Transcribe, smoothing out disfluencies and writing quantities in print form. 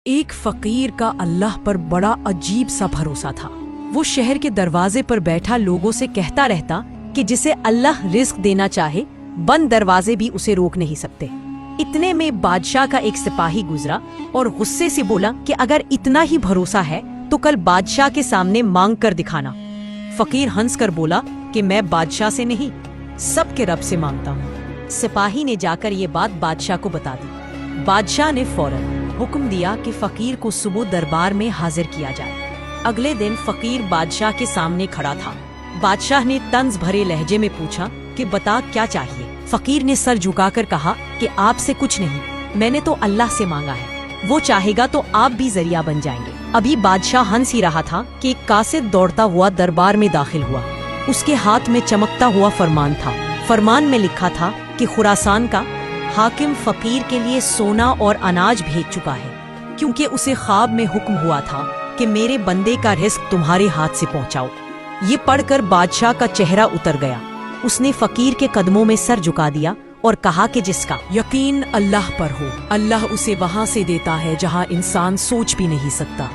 ایک فقیر کا اللہ پر بڑا عجیب سا بھروسہ تھا۔ وہ شہر کے دروازے پر بیٹھا لوگوں سے کہتا رہتا کہ جسے اللہ رزق دینا چاہے بند دروازے بھی اسے روک نہیں سکتے۔ اتنے میں بادشاہ کا ایک سپاہی گزرا اور غصے سے بولا کہ اگر اتنا ہی بھروسہ ہے تو کل بادشاہ کے سامنے مانگ کر دکھانا۔ فقیر ہنس کر بولا کہ میں بادشاہ سے نہیں، سب کے رب سے مانگتا ہوں۔ سپاہی نے جا کر یہ بات بادشاہ کو بتا دی۔ بادشاہ نے فوراً حکم دیا کہ فقیر کو صبح دربار میں حاضر کیا جائے۔ اگلے دن فقیر بادشاہ کے سامنے کھڑا تھا۔ بادشاہ نے طنز بھرے لہجے میں پوچھا کہ بتا کیا چاہیے۔ فقیر نے سر جھکا کر کہا کہ آپ سے کچھ نہیں، میں نے تو اللہ سے مانگا ہے، وہ چاہے گا تو آپ بھی ذریعہ بن جائیں گے۔ ابھی بادشاہ ہنس ہی رہا تھا کہ ایک قاصد دوڑتا ہوا دربار میں داخل ہوا۔ اس کے ہاتھ میں چمکتا ہوا فرمان تھا۔ فرمان میں لکھا تھا کہ خراسان کا حاکم فقیر کے لیے سونا اور اناج بھیج چکا ہے، کیونکہ اسے خواب میں حکم ہوا تھا کہ میرے بندے کا رزق تمہارے ہاتھ سے پہنچاؤ۔ یہ پڑھ کر بادشاہ کا چہرہ اتر گیا۔ اس نے فقیر کے قدموں میں سر جھکا دیا اور کہا کہ جس کا یقین اللہ پر ہو، اللہ اسے وہاں سے دیتا ہے جہاں انسان سوچ بھی نہیں سکتا۔